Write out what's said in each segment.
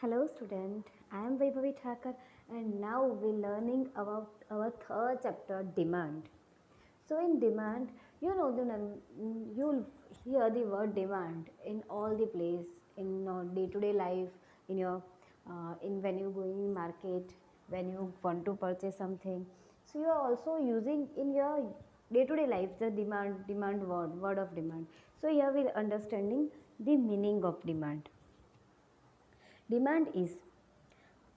Hello student, I am Vaibhavi Thakur and now we're learning about our third chapter demand. So in demand, you'll hear the word demand in all the place in your day-to-day life, in your in when you going in market, when you want to purchase something. So you are also using in your day-to-day life the demand word of demand. So here we're understanding the meaning of demand. Demand is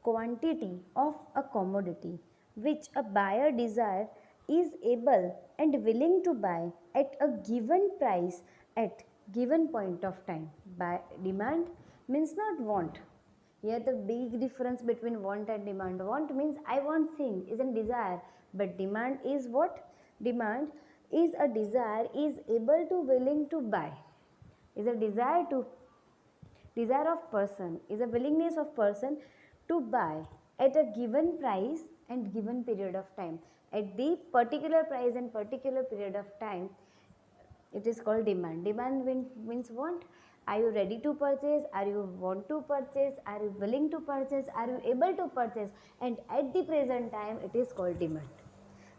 quantity of a commodity which a buyer desire is able and willing to buy at a given price at given point of time. By demand means not want. Here the big difference between want and demand. Want means I want thing is a desire, but demand is what? Demand is a desire is able to willing to buy, is a desire of person, is a willingness of person to buy at a given price and given period of time, at the particular price and particular period of time. It is called demand. Means want. Are you ready to purchase? Are you want to purchase? Are you willing to purchase? Are you able to purchase? And at the present time it is called demand.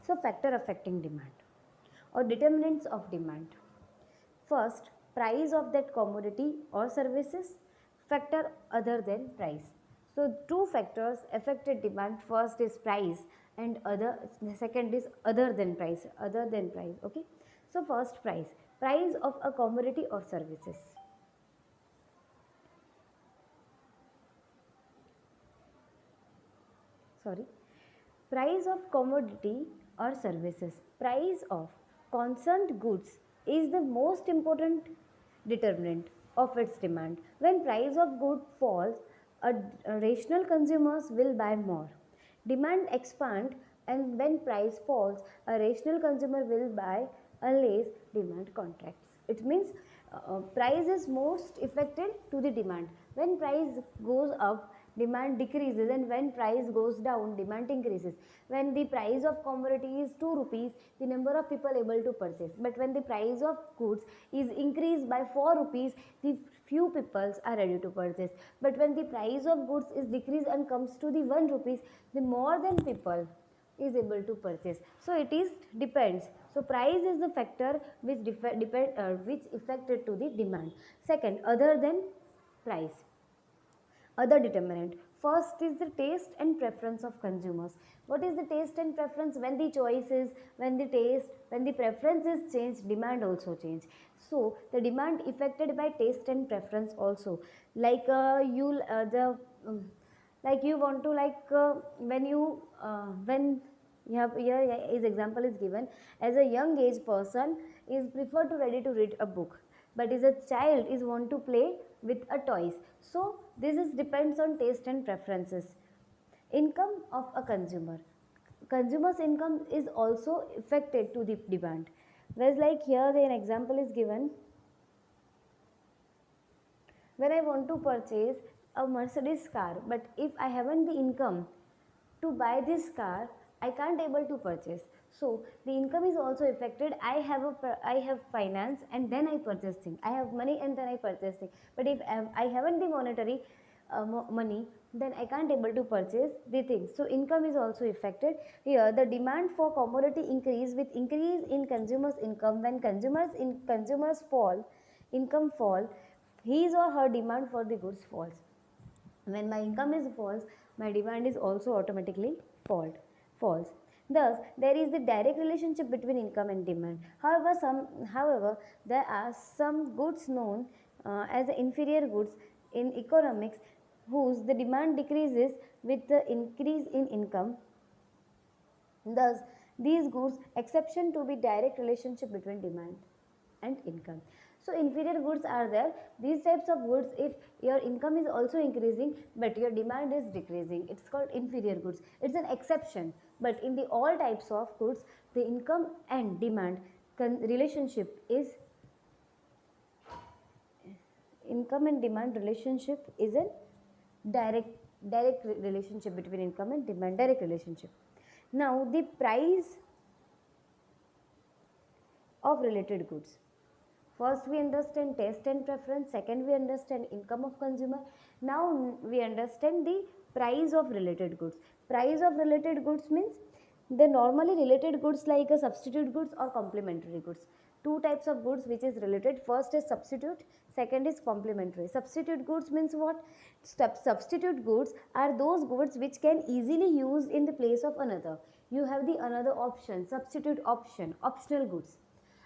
So factor affecting demand or determinants of demand. First, price of that commodity or services, factor other than price. So two factors affected demand. First is price and the second is other than price. Other than price. Okay. So first price. Price of a commodity or services. Sorry. Price of commodity or services. Price of concerned goods is the most important determinant of its demand. When price of good falls, a rational consumers will buy more. Demand expand, and when price falls, a rational consumer will buy a less. Demand contracts. It means price is most affected to the demand. When price goes up, demand decreases, and when price goes down, demand increases. When the price of commodity is 2 rupees, the number of people able to purchase, but when the price of goods is increased by 4 rupees, the few people are ready to purchase. But when the price of goods is decreased and comes to the 1 rupees, the more than people is able to purchase. So it is depends. So price is the factor which which affected to the demand. Second, other than price. Other determinant. First is the taste and preference of consumers. What is the taste and preference? When the choice is, when the taste, when the preference is changed, demand also change. So the demand affected by taste and preference also. Like you the like you want to when you have here his example is given as a young age person is prefer to ready to read a book, but is a child is want to play with a toys. So this is depends on taste and preferences. Income of a consumer. Consumer's income is also affected to the demand. Whereas like here the an example is given, when I want to purchase a Mercedes car, but if I haven't the income to buy this car, I can't able to purchase. So the income is also affected. I have finance and then I purchase thing. I have money and then I purchase thing. But if I haven't the monetary money, then I can't able to purchase the things. So income is also affected. Here the demand for commodity increase with increase in consumers income. When consumers fall, income fall, his or her demand for the goods falls. When my income is false, my demand is also automatically false. Thus there is the direct relationship between income and demand. However there are some goods known as inferior goods in economics whose the demand decreases with the increase in income. Thus these goods exception to be direct relationship between demand and income. So inferior goods are there. These types of goods, if your income is also increasing but your demand is decreasing, it's called inferior goods. It's an exception, but in the all types of goods, the income and demand relationship is income and demand relationship is a direct relationship between income and demand, direct relationship. Now the price of related goods. First, we understand taste and preference. Second, we understand income of consumer. Now we understand the price of related goods. Price of related goods means the normally related goods like a substitute goods or complementary goods. Two types of goods which is related. First is substitute, second is complementary. Substitute goods means what? Substitute goods are those goods which can easily use in the place of another. You have the another option, substitute option, optional goods.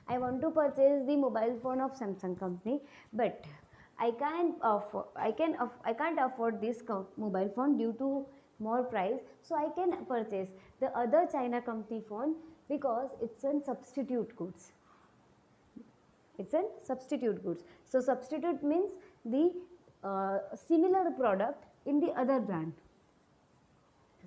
I want to purchase the mobile phone of Samsung company, but I can't afford this mobile phone due to more price. So I can purchase the other China company phone because it's a substitute goods. It's a substitute goods. So substitute means the similar product in the other brand.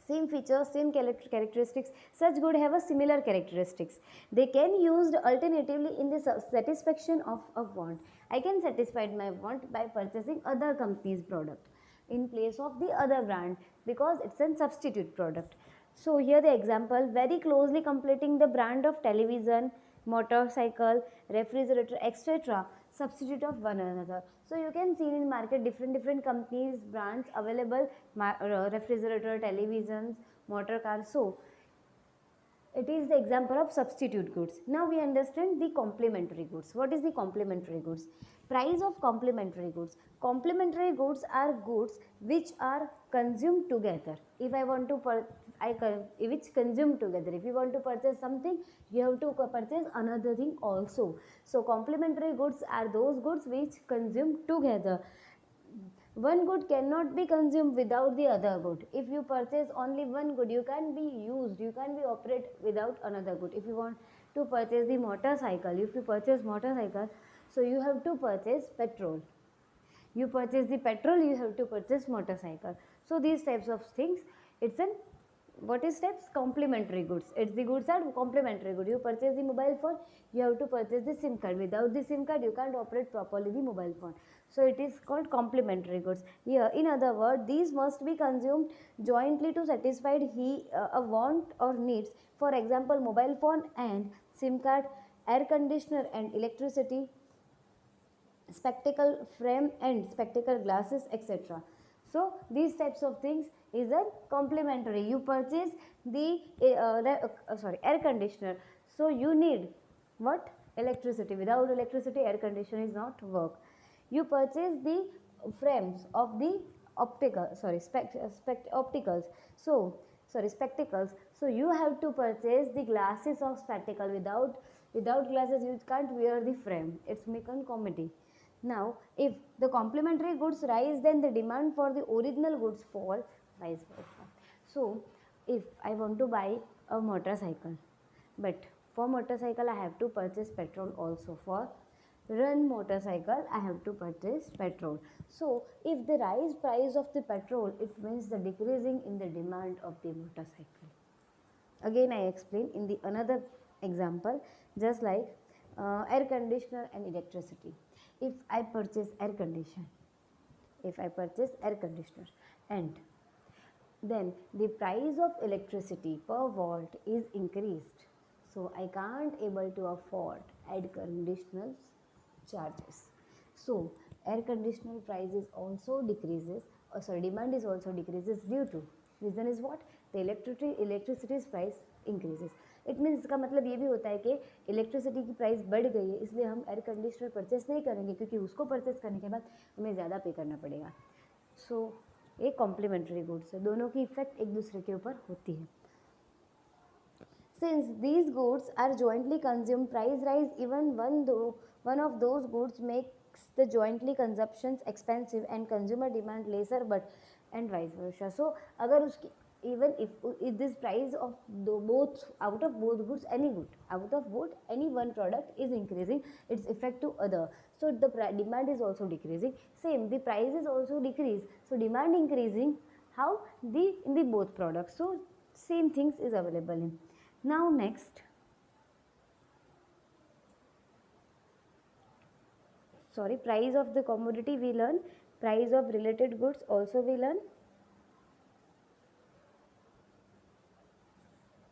Same features, same characteristics. Such good have a similar characteristics. They can used alternatively in the satisfaction of a want. I can satisfy my want by purchasing other company's product in place of the other brand because it's a substitute product. So here the example, very closely completing the brand of television, motorcycle, refrigerator, etc. Substitute of one another. So you can see in market different companies brands available, refrigerator, televisions, motor cars. So it is the example of substitute goods. Now we understand the complementary goods. What is the complementary goods? Price of complementary goods. Complementary goods are goods which are consumed together. If I want to which consume together. If you want to purchase something, you have to purchase another thing also. So complementary goods are those goods which consume together. One good cannot be consumed without the other good. If you purchase only one good, you can't be used, you can't be operate without another good. If you want to purchase the motorcycle, if you purchase motorcycle, so you have to purchase petrol. You purchase the petrol, you have to purchase motorcycle. So these types of things, it's an what is steps? Complementary goods. It's the goods are complementary good. You purchase the mobile phone, you have to purchase the SIM card. Without the SIM card, you can't operate properly the mobile phone. So it is called complementary goods. Here, in other words, these must be consumed jointly to satisfy a want or needs. For example, mobile phone and SIM card, air conditioner and electricity, spectacle frame and spectacle glasses, etc. So these types of things is a complementary. You purchase the air conditioner, so you need what? Electricity. Without electricity, air conditioner is not work. You purchase the frames of the opticals. So spectacles. So you have to purchase the glasses of spectacle. Without glasses, you can't wear the frame. It's become comedy. Now, if the complementary goods rise, then the demand for the original goods fall, vice versa. So, if I want to buy a motorcycle, but for motorcycle I have to purchase petrol also. For run motorcycle I have to purchase petrol. So, if the rise price of the petrol, it means the decreasing in the demand of the motorcycle. Again I explain in the another example, just like air conditioner and electricity. If I purchase air conditioner, and then the price of electricity per watt is increased, so I can't able to afford air conditioner charges. So air conditioner price is also decreases, demand is also decreases due to reason is what? The electricity's price increases. It means इसका मतलब ये भी होता है कि electricity की price बढ़ गई है, इसलिए हम एयर कंडीशनर परचेस नहीं करेंगे क्योंकि उसको परचेस करने के बाद हमें ज़्यादा पे करना पड़ेगा. सो ये कॉम्प्लीमेंट्री गुड्स है, दोनों की इफेक्ट एक दूसरे के ऊपर होती है. Since these goods are jointly consumed, price rise even one of those goods makes the jointly consumptions expensive and consumer demand lesser, but and vice versa. So अगर उसकी even if this price of both out of both goods, any one product is increasing, its effect to other, so the demand is also decreasing. Same, the price is also decrease, so demand increasing. How? In the both products. So same things is available in. Now next, price of the commodity we learn, price of related goods also we learn.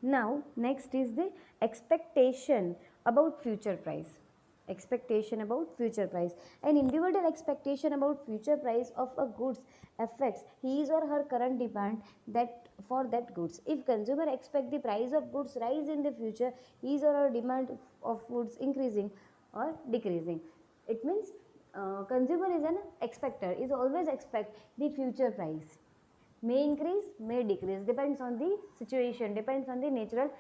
Now next is the expectation about future price. expectation about future price. An individual expectation about future price of a goods affects his or her current demand that for that goods. If consumer expect the price of goods rise in the future, his or her demand of goods increasing or decreasing. It means consumer is an expector, is always expect the future price may increase, may decrease, depends on the situation, depends on the natural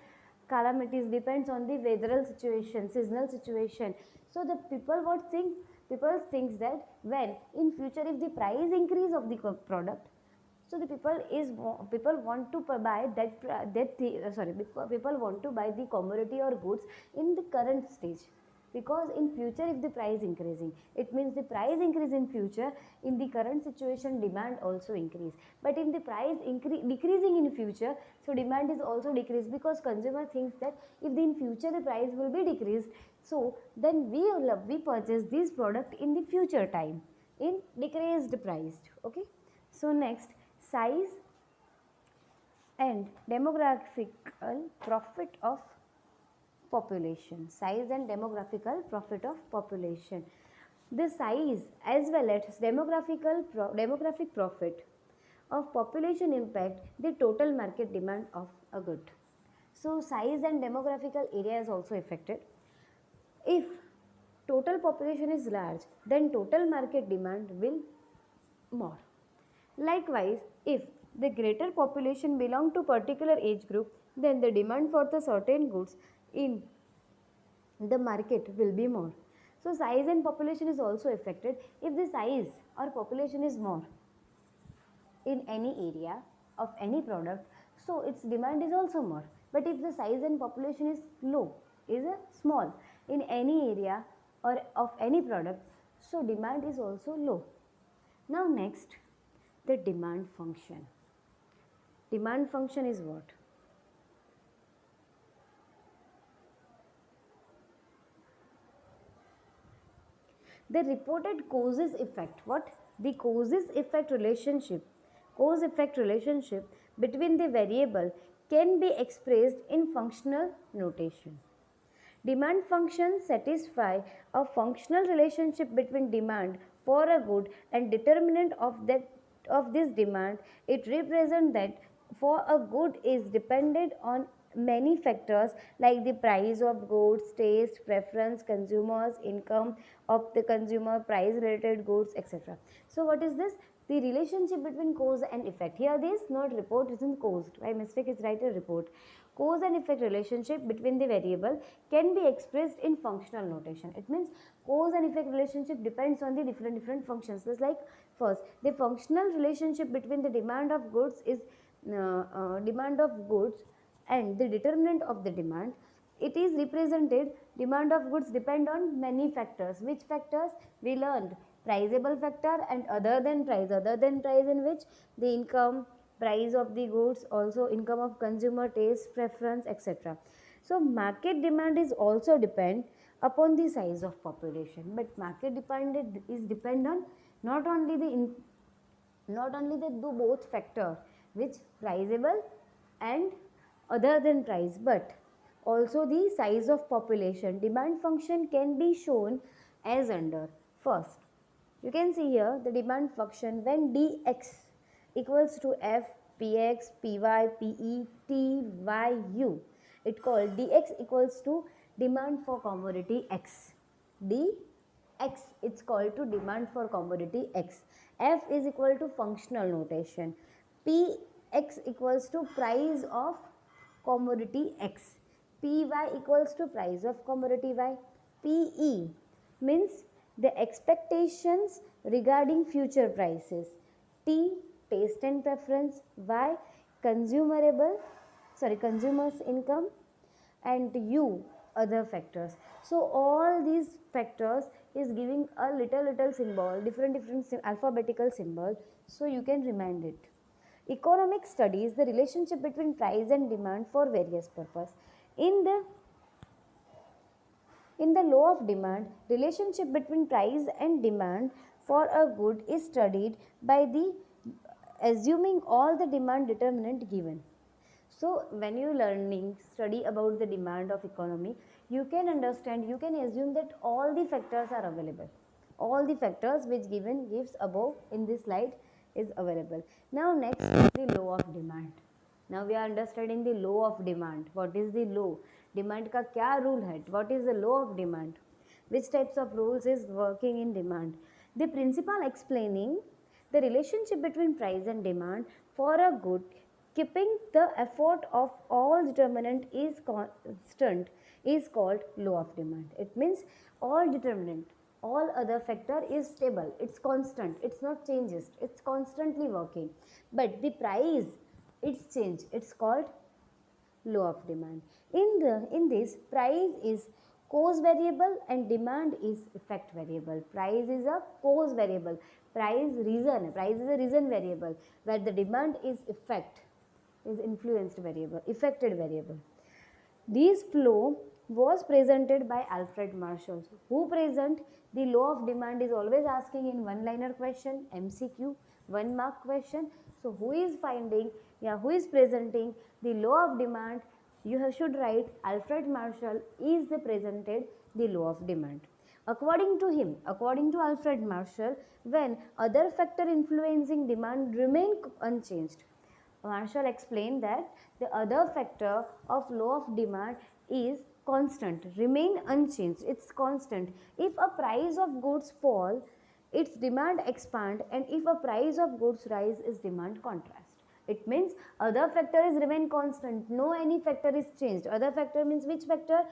calamities, depends on the weatheral situation, seasonal situation. So the people what think, people thinks that when in future if the price increase of the product, so the people want to buy people want to buy the commodity or goods in the current stage, because in future if the price increasing, it means the price increase in future, in the current situation demand also increase. But if the price decreasing in future, so demand is also decreased, because consumer thinks that if in future the price will be decreased, so then we purchase this product in the future time in decreased price. Okay, so next, size and demographical profit of population, size and demographical profit of population. The size as well as demographic profit of population impact the total market demand of a good. So size and demographical area is also affected. If total population is large, then total market demand will more. Likewise, if the greater population belong to particular age group, then the demand for the certain goods in the market will be more. So size and population is also affected. If the size or population is more in any area of any product, so its demand is also more. But if the size and population is low, is a small in any area or of any product, so demand is also low. Now next, the demand function. Demand function is what? The reported causes effect. What? The causes effect relationship, cause effect relationship between the variable can be expressed in functional notation. Demand functions satisfy a functional relationship between demand for a good and determinant of this demand. It represents that for a good is dependent on many factors like the price of goods, taste, preference, consumers, income of the consumer, price related goods, etc. So what is this? The relationship between cause and effect. Here this not report isn't caused. By mistake is write a report. Cause and effect relationship between the variable can be expressed in functional notation. It means cause and effect relationship depends on the different functions. Just like first, the functional relationship between the demand of goods is demand of goods and the determinant of the demand. It is represented, demand of goods depend on many factors. Which factors? We learned priceable factor and other than price in which the income, price of the goods, also income of consumer, taste, preference, etc. So market demand is also depend upon the size of population, but market dependent is depend on not only the both factor which priceable and other than price, but also the size of population. Demand function can be shown as under. First, you can see here the demand function when dx equals to f px py pe t y u. It called dx equals to demand for commodity x. dx it's called to demand for commodity x. F is equal to functional notation. Px equals to price of commodity x. Py equals to price of commodity y. Pe means the expectations regarding future prices. T taste and preference. Y consumers income, and U other factors. So all these factors is giving a little symbol, different alphabetical symbol, so you can remind it. Economic studies the relationship between price and demand for various purpose. In the law of demand, relationship between price and demand for a good is studied by the assuming all the demand determinant given. So when you learning study about the demand of economy, you can understand, you can assume that all the factors are available. All the factors which gives above in this slide is available. Now next is the law of demand. Now we are understanding the law of demand. What is the law? Demand का क्या rule है? What is the law of demand? Which types of rules is working in demand? The principle explaining the relationship between price and demand for a good, keeping the effort of all determinant is constant, is called law of demand. It means all determinant, all other factor is stable, it's constant, it's not changes, it's constantly working, but the price, it's change, it's called law of demand. In this, price is cause variable and demand is effect variable. Price is a cause variable, price is a reason variable, where the demand is effect, is influenced variable, affected variable. This flow was presented by Alfred Marshall. Who present? The law of demand is always asking in one-liner question, MCQ, 1 mark question. So who is finding, who is presenting the law of demand? You should write Alfred Marshall is the presented the law of demand. According to him, according to Alfred Marshall, when other factor influencing demand remain unchanged, Marshall explained that the other factor of law of demand is constant, remain unchanged, it's constant. If a price of goods fall, its demand expand, and if a price of goods rise, its demand contrast. It means other factor is remain constant, no any factor is changed. Other factor means which factor?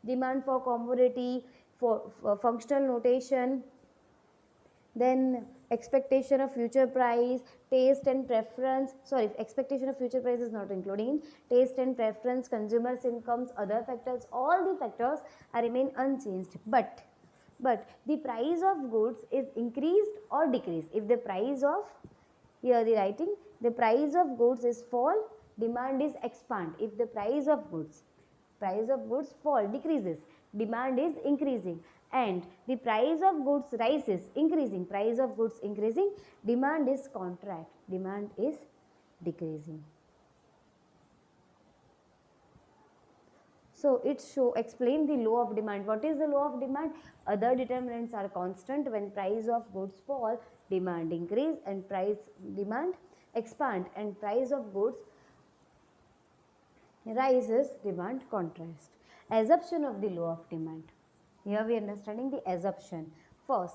Demand for commodity, for functional notation, then expectation of future price, taste and preference, sorry, expectation of future price is not including in, taste and preference, consumers incomes, other factors, all the factors are remain unchanged, but the price of goods is increased or decreased. If the price of, here the writing, the price of goods is fall, demand is expand. If the price of goods fall, decreases, demand is increasing, and the price of goods rises, increasing, price of goods increasing, demand is contract, demand is decreasing. So it explain the law of demand. What is the law of demand? Other determinants are constant. When price of goods fall, demand increase, and demand expand, and price of goods rises, demand contrast. Assumption of the law of demand. Here we are understanding the assumption. First,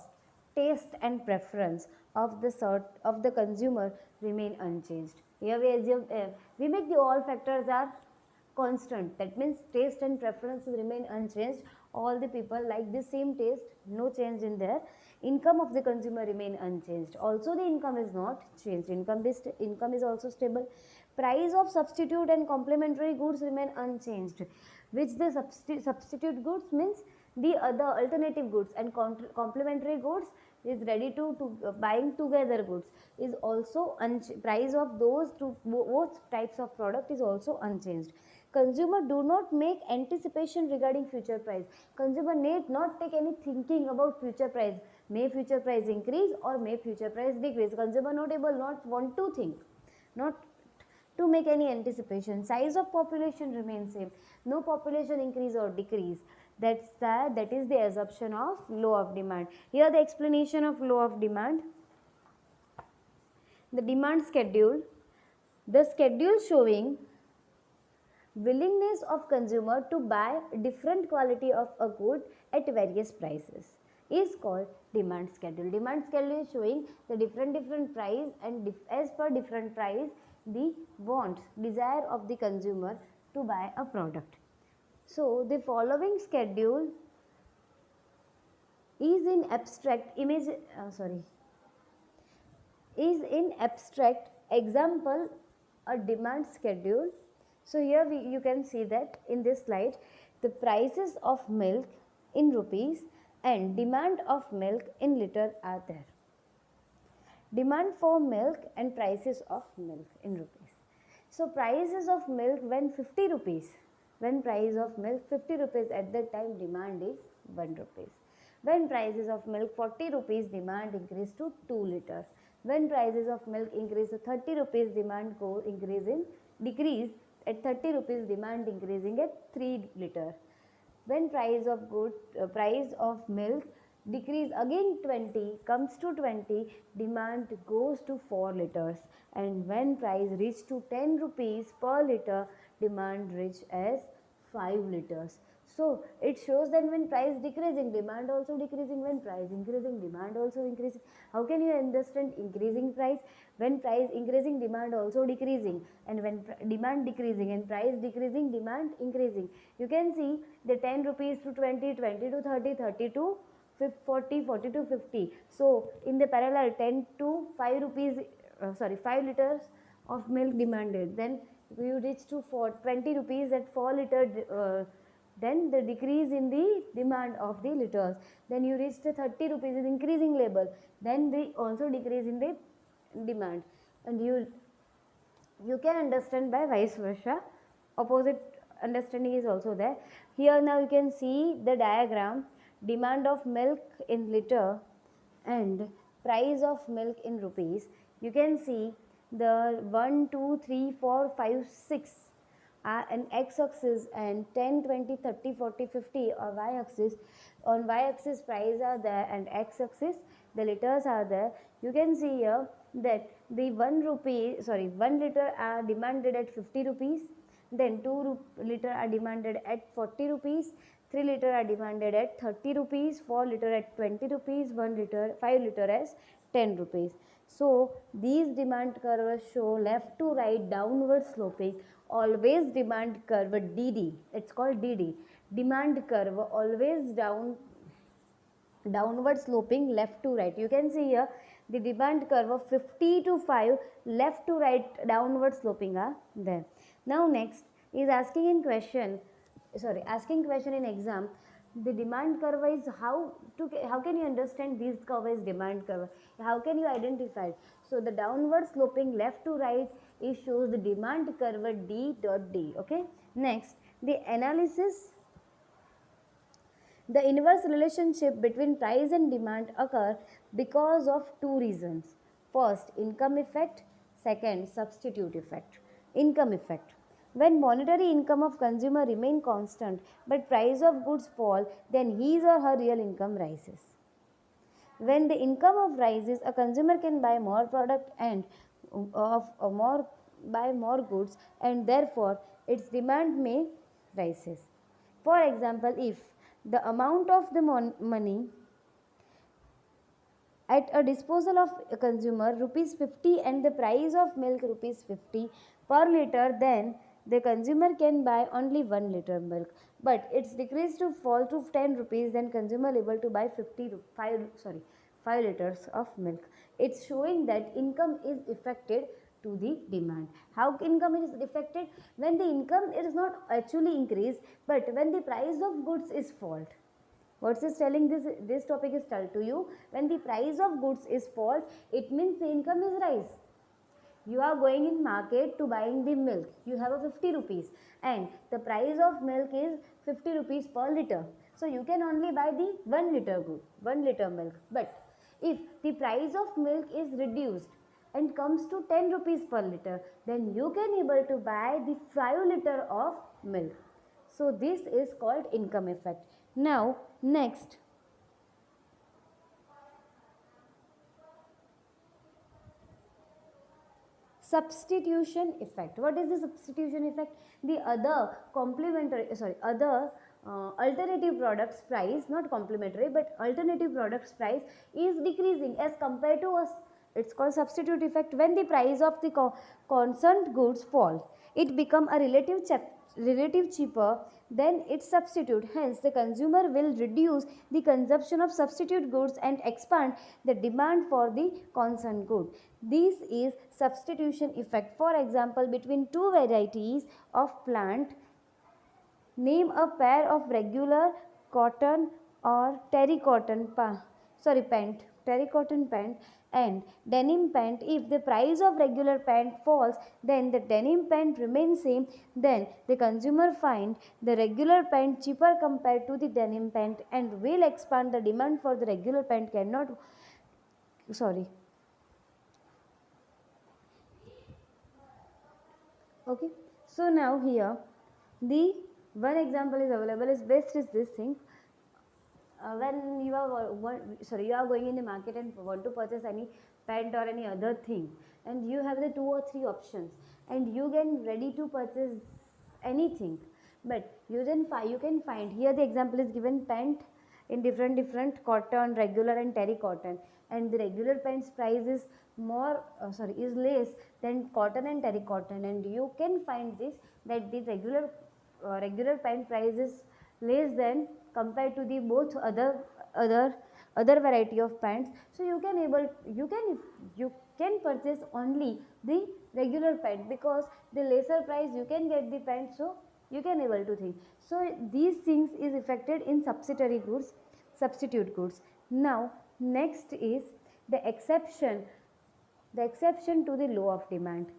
taste and preference of the consumer remain unchanged. Here we assume we make the all factors are constant. That means taste and preferences remain unchanged. All the people like the same taste, no change in their. Income of the consumer remain unchanged. Also the income is not changed. Income is also stable. Price of substitute and complementary goods remain unchanged. Which the substitute goods means the other alternative goods, and complementary goods is ready to buying together goods is also price of those two both types of product is also unchanged. Consumer do not make anticipation regarding future price. Consumer need not take any thinking about future price. May future price increase or may future price decrease. Consumer not want to think, not to make any anticipation. Size of population remains same. No population increase or decrease. That is the assumption of law of demand. Here the explanation of law of demand. The demand schedule. The schedule showing willingness of consumer to buy different quality of a good at various prices is called demand schedule. Demand schedule is showing the different price, and as per different price the wants, desire of the consumer to buy a product. So the following schedule is in abstract example a demand schedule. So here you can see that in this slide the prices of milk in rupees and demand of milk in liter are there. Demand for milk and prices of milk in rupees. So prices of milk when 50 rupees, when price of milk 50 rupees, at that time demand is 1 rupees. When prices of milk 40 rupees, demand increase to 2 liter. When prices of milk increase to 30 rupees, demand decrease at 30 rupees, demand increasing at 3 liter. When price of milk decrease again 20, comes to 20, demand goes to 4 liters, and when price reach to 10 rupees per liter, demand reach as 5 liters. So it shows that when price decreasing, demand also decreasing, when price increasing, demand also increasing. How can you understand increasing price? When price increasing, demand also decreasing, and when demand decreasing and price decreasing, demand increasing. You can see the 10 rupees to 20, 20 to 30, 30 to 40, 40 to 50. So in the parallel, 10 to 5 rupees, 5 liters of milk demanded. Then you reach to 20 rupees at 4 liter. Then the decrease in the demand of the liters. Then you reach to 30 rupees is increasing label. Then they also decrease in the demand, and you can understand by vice versa. Opposite understanding is also there. Here now you can see the diagram, demand of milk in liter and price of milk in rupees. You can see the 1 2 3 4 5 6 are an x-axis, and 10 20 30 40 50 are y-axis. On y-axis price are there, and x-axis the liters are there. You can see here that the 1 liter are demanded at 50 rupees, then 2 liter are demanded at 40 rupees, 3 liter are demanded at 30 rupees, 4 liter at 20 rupees, 5 liter as 10 rupees. So these demand curves show left to right downward sloping. Always demand curve DD, it's called DD, demand curve always downward sloping left to right. You can see here the demand curve of 50 to 5 left to right downward sloping are there. Now next is asking question in exam. The demand curve is how can you understand this curve is demand curve? How can you identify? So the downward sloping left to right it shows the demand curve D dot D. Okay. Next, the analysis. The inverse relationship between price and demand occur because of two reasons. First, income effect. Second, substitute effect. Income effect. When monetary income of consumer remain constant but price of goods fall, then his or her real income rises. When the income of rises, a consumer can buy more product and buy more goods, and therefore its demand may rises. For example, if the amount of the money at a disposal of a consumer rupees 50 and the price of milk rupees 50 per liter, then the consumer can buy only 1 liter milk, but it's decreased to fall to 10 rupees, then consumer able to buy 5 liters of milk. It's showing that income is affected to the demand. How income is affected? When the income is not actually increased, but when the price of goods is fall. What's this telling? This topic is told to you. When the price of goods is fall, it means the income is rise. You are going in market to buying the milk. You have a 50 rupees and the price of milk is 50 rupees per liter. So you can only buy the 1 liter milk. But if the price of milk is reduced and comes to 10 rupees per liter, then you can able to buy the 5 liter of milk. So this is called income effect. Now next, substitution effect. What is the substitution effect? The alternative products price, not complementary but alternative products price is decreasing as compared to us. It's called substitute effect. When the price of the concerned goods fall, it become a relative cheaper than its substitute. Hence, the consumer will reduce the consumption of substitute goods and expand the demand for the concerned good. This is substitution effect. For example, between two varieties of plant, name a pair of regular cotton or terracotta pant and denim pant. If the price of regular pant falls, then the denim pant remains same. Then the consumer find the regular pant cheaper compared to the denim pant and will expand the demand for the regular pant cannot sorry okay. So now here the one example is available is best is this thing. When you are you are going in the market and want to purchase any pant or any other thing, and you have the two or three options, and you can ready to purchase anything, but you can find here the example is given pant in different cotton, regular and terry cotton, and the regular pants price is more is less than cotton and terry cotton, and you can find this that the regular pant price is less than compared to the both other other variety of pants. So you can purchase only the regular pant because the lesser price you can get the pant, so you can able to think. So these things is affected in substitute goods. Now next is the exception to the law of demand.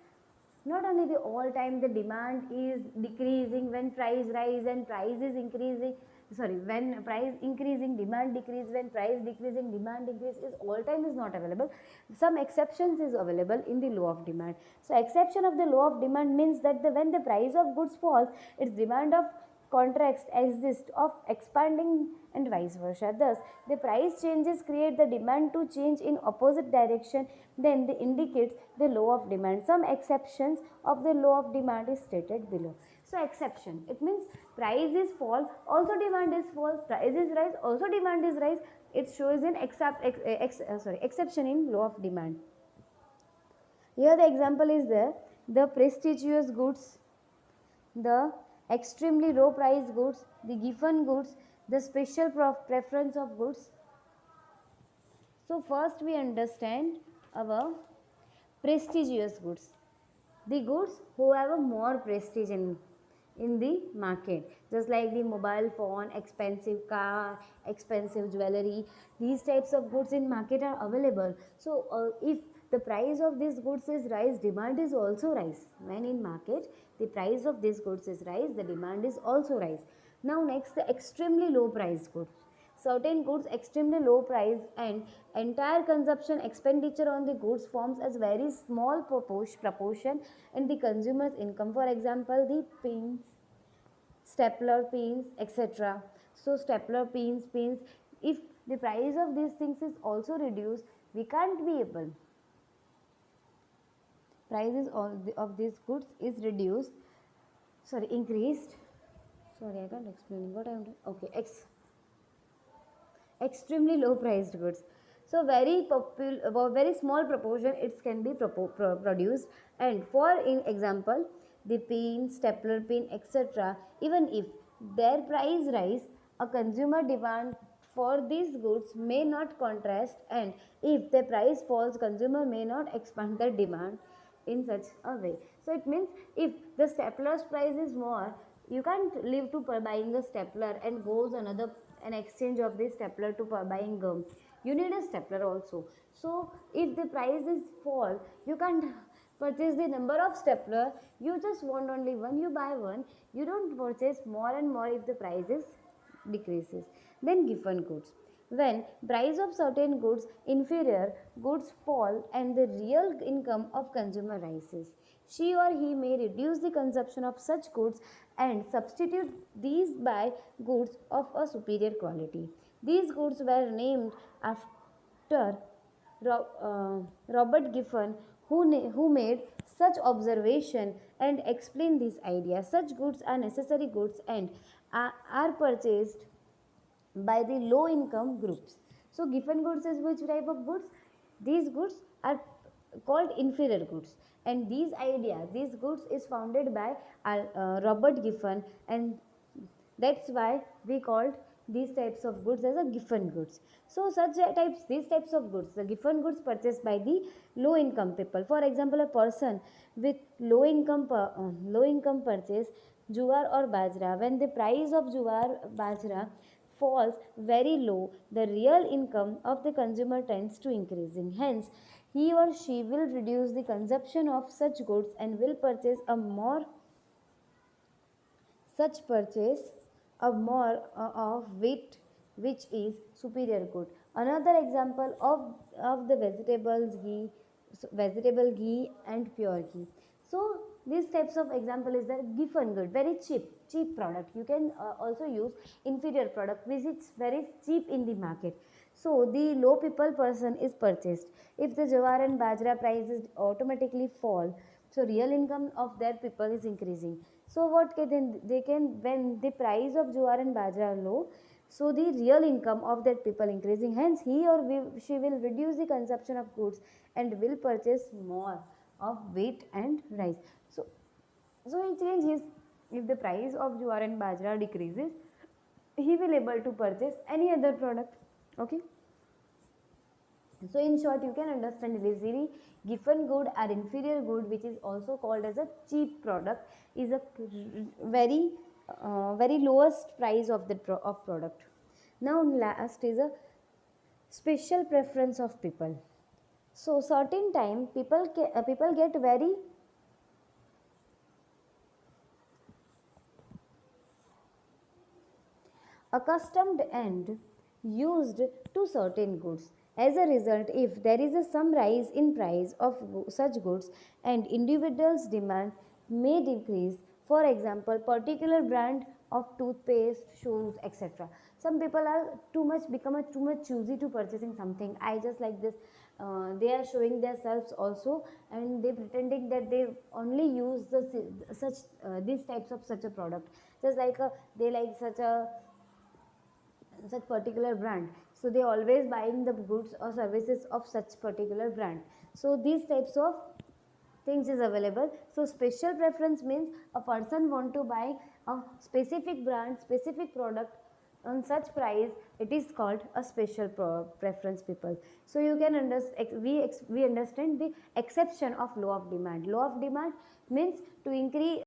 Not only the all time the demand is decreasing when price rise and price is increasing, when price increasing demand decrease, when price decreasing demand increase, is all time is not available. Some exceptions is available in the law of demand. So exception of the law of demand means that when the price of goods falls, its demand of contracts exist of expanding and vice versa. Thus, the price changes create the demand to change in opposite direction, then they indicates the law of demand. Some exceptions of the law of demand is stated below. So exception, it means price is fall, also demand is fall, price is rise, also demand is rise. It shows in exception in law of demand. Here the example is there, the prestigious goods, the extremely low price goods, the given goods, the special preference of goods. So first we understand our prestigious goods. The goods who have a more prestige in the market, just like the mobile phone, expensive car, expensive jewelry, these types of goods in market are available. So if the price of these goods is rise, demand is also rise. When in market the price of these goods is rise, the demand is also rise. Now next, the extremely low price goods. Certain goods extremely low price and entire consumption expenditure on the goods forms as very small proportion in the consumer's income. For example, the pins, stapler pins, etc. So stapler pins, if the price of these things is also reduced, we can't be able. Prices of these goods is reduced, increased. I can't explain what I am doing. Okay, extremely low priced goods. So very small proportion it can be produced, and for in example the pin, stapler pin, etc. Even if their price rise, a consumer demand for these goods may not contrast, and if the price falls, consumer may not expand the demand in such a way. So it means if the stapler's price is more, you can't live to buying a stapler and goes another an exchange of this stapler to buying gum. You need a stapler also. So if the price is fall, you can't purchase the number of stapler. You just want only one. You buy one. You don't purchase more and more if the price is decreases. Then given goods. When price of certain goods inferior, goods fall and the real income of consumer rises. She or he may reduce the consumption of such goods and substitute these by goods of a superior quality. These goods were named after Robert Giffen, who made such observation and explained this idea. Such goods are necessary goods and are purchased by the low income groups. So given goods is which type of goods? These goods are called inferior goods, and these goods is founded by Robert Giffen, and that's why we called these types of goods as a given goods. So these types of goods, the given goods purchased by the low income people. For example, a person with low income purchase juwar or bajra. When the price of juwar bajra falls very low, the real income of the consumer tends to increasing. Hence, he or she will reduce the consumption of such goods and will purchase a more such purchase a more of wheat which is superior good. Another example of the vegetable ghee and pure ghee. So these types of example is the giffen good, very cheap product. You can also use inferior product which is very cheap in the market. So the low people person is purchased. If the jawar and bajra prices automatically fall, so real income of their people is increasing. So what can they can, when the price of jawar and bajra are low, so the real income of that people increasing, hence he or she will reduce the consumption of goods and will purchase more of wheat and rice. So he change his, if the price of jowar and bajra decreases, he will able to purchase any other product. Okay. So in short, you can understand easily, given good or inferior good, which is also called as a cheap product, is a very very lowest price of the of product. Now last is a special preference of people. So certain time people get very accustomed and used to certain goods. As a result, if there is a some rise in price of such goods and individuals' demand may decrease, for example, particular brand of toothpaste, shoes, etc. Some people are too much become a too much choosy to purchasing something. I just like this. They are showing themselves also, and they pretending that they only use such these types of such a product. Just like they like such particular brand, so they always buying the goods or services of such particular brand. So these types of things is available. So special preference means a person want to buy a specific brand, specific product on such price, it is called a special preference people. So you can understand, we understand the exception of law of demand. Law of demand means to increase